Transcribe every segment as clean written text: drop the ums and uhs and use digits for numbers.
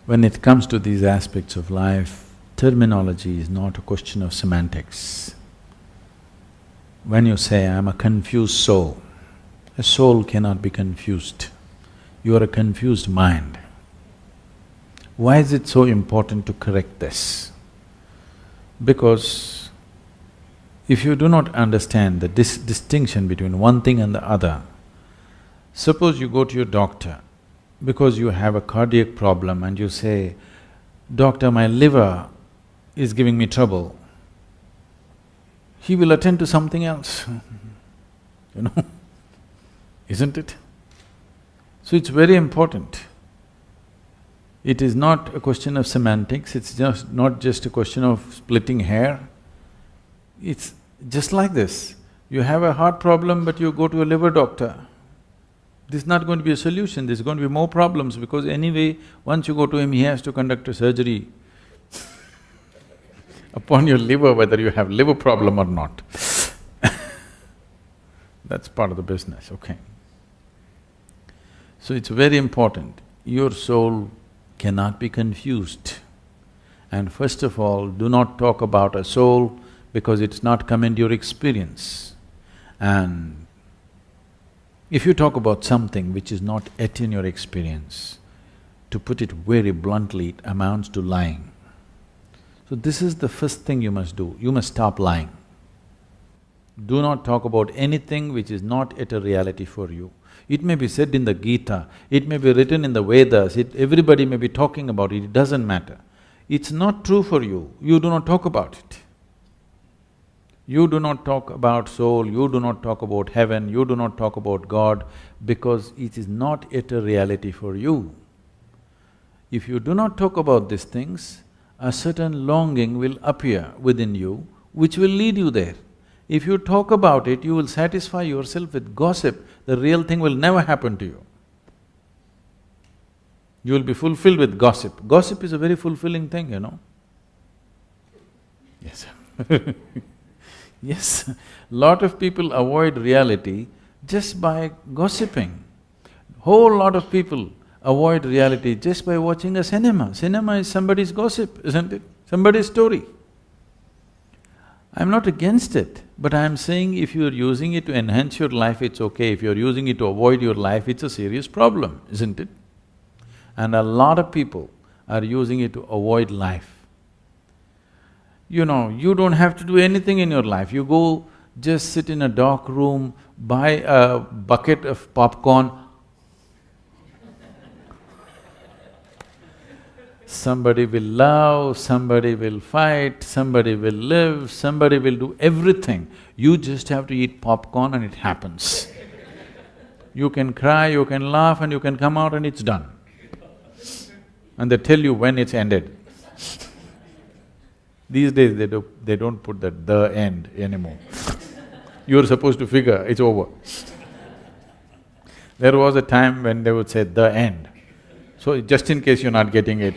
When it comes to these aspects of life, terminology is not a question of semantics. When you say, I'm a confused soul, a soul cannot be confused. You are a confused mind. Why is it so important to correct this? Because if you do not understand the distinction between one thing and the other, suppose you go to your doctor because you have a cardiac problem and you say, "Doctor, my liver is giving me trouble." He will attend to something else, you know, isn't it? So it's very important. It is not a question of semantics, it's just not just a question of splitting hair. It's just like this. You have a heart problem but you go to a liver doctor. This is not going to be a solution, there's going to be more problems because anyway, once you go to him, he has to conduct a surgery upon your liver, whether you have liver problem or not. That's part of the business, okay. So it's very important, your soul cannot be confused. And first of all, do not talk about a soul because it's not come into your experience. And if you talk about something which is not yet in your experience, to put it very bluntly, it amounts to lying. So this is the first thing you must do, you must stop lying. Do not talk about anything which is not yet a reality for you. It may be said in the Gita, it may be written in the Vedas, everybody may be talking about it, it doesn't matter. It's not true for you, you do not talk about it. You do not talk about soul, you do not talk about heaven, you do not talk about God because it is not yet a reality for you. If you do not talk about these things, a certain longing will appear within you which will lead you there. If you talk about it, you will satisfy yourself with gossip, the real thing will never happen to you. You will be fulfilled with gossip. Gossip is a very fulfilling thing, you know. Yes. Yes, lot of people avoid reality just by gossiping. Whole lot of people avoid reality just by watching a cinema. Cinema is somebody's gossip, isn't it? Somebody's story. I'm not against it, but I'm saying if you're using it to enhance your life, it's okay. If you're using it to avoid your life, it's a serious problem, isn't it? And a lot of people are using it to avoid life. You know, you don't have to do anything in your life. You go just sit in a dark room, buy a bucket of popcorn. Somebody will love, somebody will fight, somebody will live, somebody will do everything. You just have to eat popcorn and it happens. You can cry, you can laugh and you can come out and it's done. And they tell you when it's ended. These days they don't put that "the end" anymore. You're supposed to figure, it's over. There was a time when they would say "the end." So just in case you're not getting it,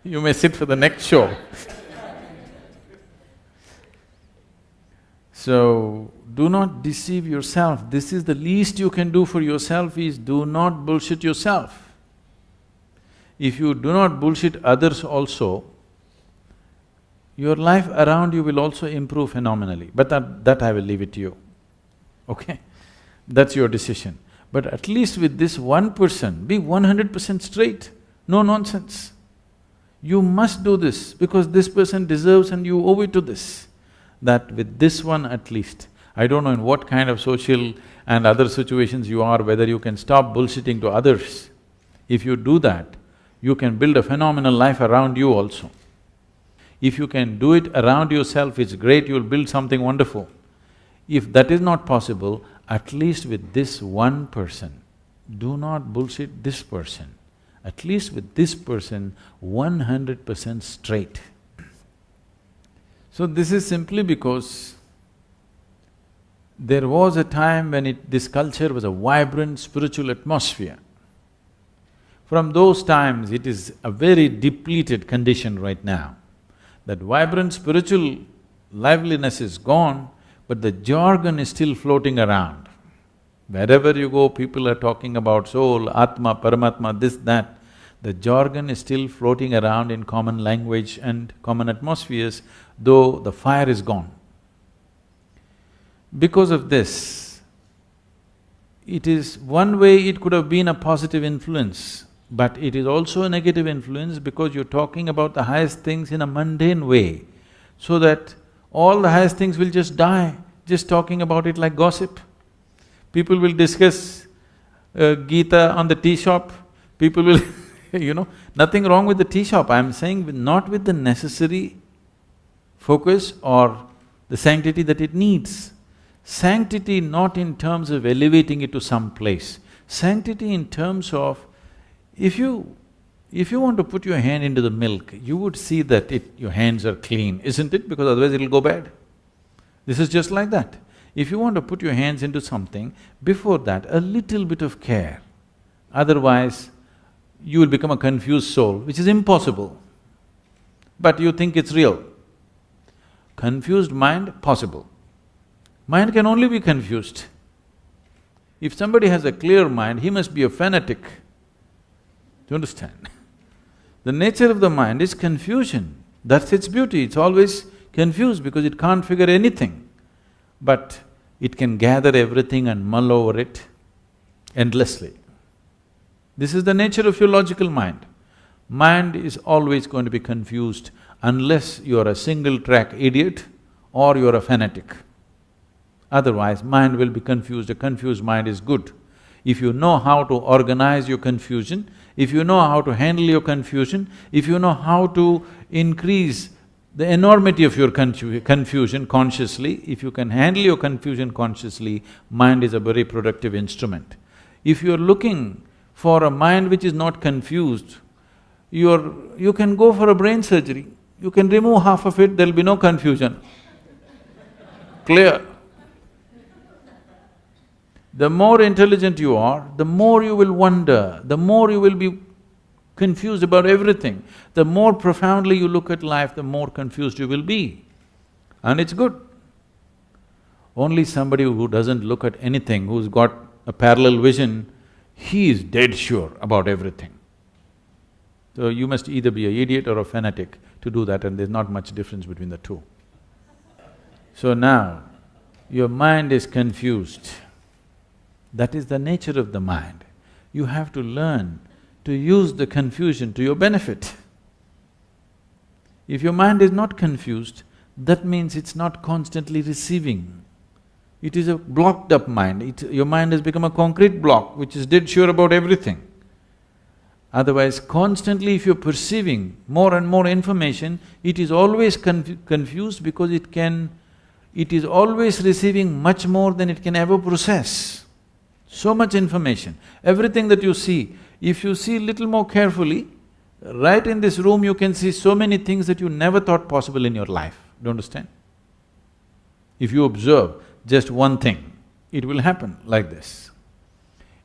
you may sit for the next show. So, do not deceive yourself. This is the least you can do for yourself is do not bullshit yourself. If you do not bullshit others also, your life around you will also improve phenomenally, but that I will leave it to you, okay? That's your decision. But at least with this one person, be 100% straight, no nonsense. You must do this because this person deserves and you owe it to this. That with this one at least, I don't know in what kind of social and other situations you are, whether you can stop bullshitting to others. If you do that, you can build a phenomenal life around you also. If you can do it around yourself, it's great, you'll build something wonderful. If that is not possible, at least with this one person, do not bullshit this person. At least with this person, 100% straight. So this is simply because there was a time when this culture was a vibrant spiritual atmosphere. From those times, it is a very depleted condition right now. That vibrant spiritual liveliness is gone, but the jargon is still floating around. Wherever you go, people are talking about soul, Atma, Paramatma, this, that. The jargon is still floating around in common language and common atmospheres, though the fire is gone. Because of this, it is one way it could have been a positive influence, but it is also a negative influence because you're talking about the highest things in a mundane way, so that all the highest things will just die, just talking about it like gossip. People will discuss Gita on the tea shop, people will nothing wrong with the tea shop, I'm saying not with the necessary focus or the sanctity that it needs. Sanctity not in terms of elevating it to some place, sanctity in terms of if you want to put your hand into the milk, you would see that your hands are clean, isn't it? Because otherwise it'll go bad. This is just like that. If you want to put your hands into something, before that, a little bit of care. Otherwise, you will become a confused soul, which is impossible. But you think it's real. Confused mind, possible. Mind can only be confused. If somebody has a clear mind, he must be a fanatic. Do you understand? The nature of the mind is confusion. That's its beauty, it's always confused because it can't figure anything. But it can gather everything and mull over it endlessly. This is the nature of your logical mind. Mind is always going to be confused unless you're a single-track idiot or you're a fanatic. Otherwise, mind will be confused. A confused mind is good. If you know how to organize your confusion, if you know how to handle your confusion, if you know how to increase the enormity of your confusion consciously, if you can handle your confusion consciously, mind is a very productive instrument. If you're looking for a mind which is not confused, you can go for a brain surgery. You can remove half of it, there'll be no confusion. Clear. The more intelligent you are, the more you will wonder, the more you will be confused about everything. The more profoundly you look at life, the more confused you will be. And it's good. Only somebody who doesn't look at anything, who's got a parallel vision, he is dead sure about everything. So you must either be an idiot or a fanatic to do that, and there's not much difference between the two. So now, your mind is confused. That is the nature of the mind. You have to learn to use the confusion to your benefit. If your mind is not confused, that means it's not constantly receiving. It is a blocked up mind, your mind has become a concrete block which is dead sure about everything. Otherwise, constantly if you're perceiving more and more information, it is always confused because it is always receiving much more than it can ever process. So much information, everything that you see, if you see little more carefully, right in this room you can see so many things that you never thought possible in your life, do you understand? If you observe just one thing, it will happen like this.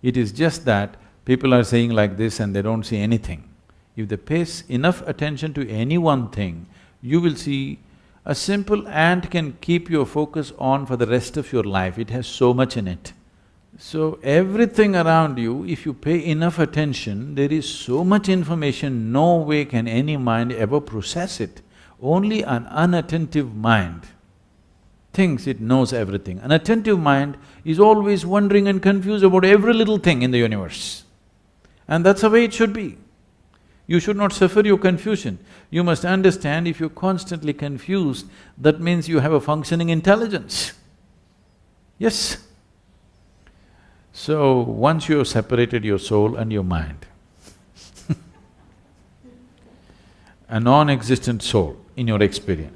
It is just that people are saying like this and they don't see anything. If they pay enough attention to any one thing, you will see a simple ant can keep your focus on for the rest of your life, it has so much in it. So everything around you, if you pay enough attention, there is so much information, no way can any mind ever process it. Only an unattentive mind thinks it knows everything. An attentive mind is always wondering and confused about every little thing in the universe. And that's the way it should be. You should not suffer your confusion. You must understand if you're constantly confused, that means you have a functioning intelligence. Yes. So, once you have separated your soul and your mind, a non-existent soul in your experience,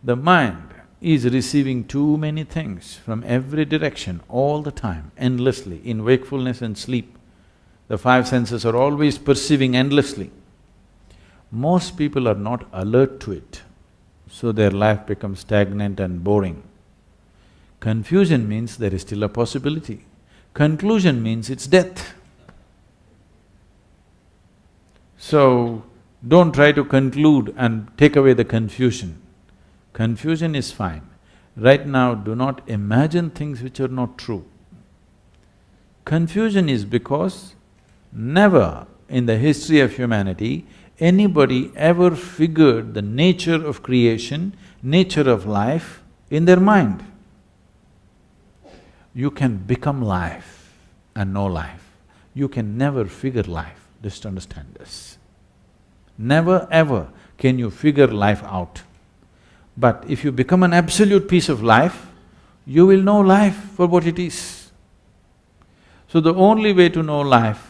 the mind is receiving too many things from every direction, all the time, endlessly, in wakefulness and sleep. The five senses are always perceiving endlessly. Most people are not alert to it, so their life becomes stagnant and boring. Confusion means there is still a possibility. Conclusion means it's death. So, don't try to conclude and take away the confusion. Confusion is fine. Right now, do not imagine things which are not true. Confusion is because never in the history of humanity, anybody ever figured the nature of creation, nature of life in their mind. You can become life and know life. You can never figure life, just understand this. Never ever can you figure life out. But if you become an absolute piece of life, you will know life for what it is. So the only way to know life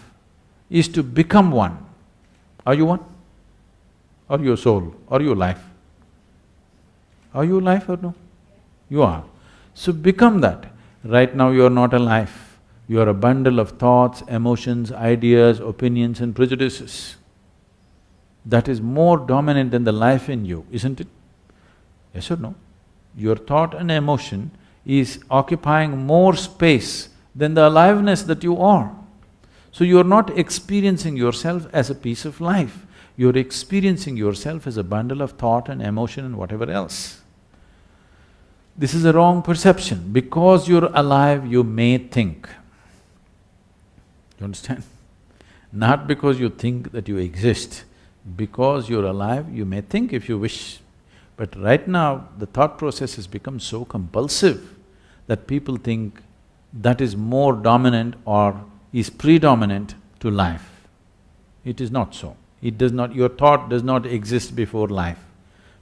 is to become one. Are you one? Are you a soul? Are you life? Are you life or no? You are. So become that. Right now you are not a life. You are a bundle of thoughts, emotions, ideas, opinions and prejudices. That is more dominant than the life in you, isn't it? Yes or no? Your thought and emotion is occupying more space than the aliveness that you are. So you are not experiencing yourself as a piece of life, you are experiencing yourself as a bundle of thought and emotion and whatever else. This is a wrong perception. Because you're alive, you may think. You understand? Not because you think that you exist. Because you're alive, you may think if you wish. But right now, the thought process has become so compulsive that people think that is more dominant or is predominant to life. It is not so. It does not… your thought does not exist before life.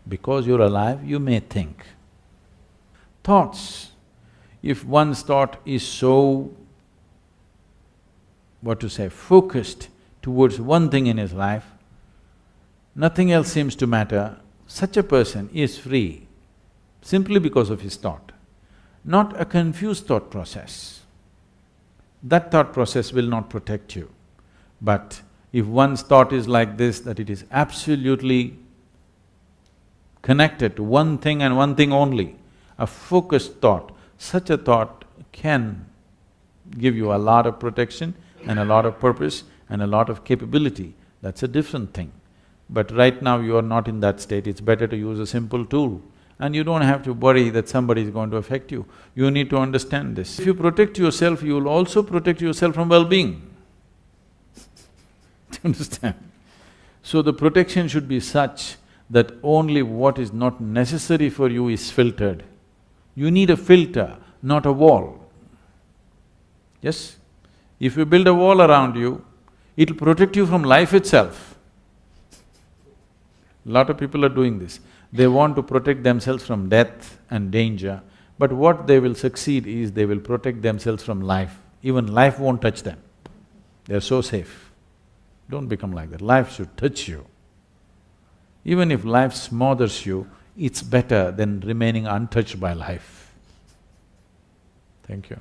Because you're alive, you may think. Thoughts, if one's thought is so, focused towards one thing in his life, nothing else seems to matter, such a person is free simply because of his thought, not a confused thought process. That thought process will not protect you. But if one's thought is like this, that it is absolutely connected to one thing and one thing only, a focused thought, such a thought can give you a lot of protection and a lot of purpose and a lot of capability. That's a different thing. But right now you are not in that state, it's better to use a simple tool. And you don't have to worry that somebody is going to affect you. You need to understand this. If you protect yourself, you will also protect yourself from well-being. Do you understand? So the protection should be such that only what is not necessary for you is filtered. You need a filter, not a wall. Yes? If you build a wall around you, it'll protect you from life itself. Lot of people are doing this. They want to protect themselves from death and danger, but what they will succeed is they will protect themselves from life. Even life won't touch them. They're so safe. Don't become like that. Life should touch you. Even if life smothers you, it's better than remaining untouched by life. Thank you.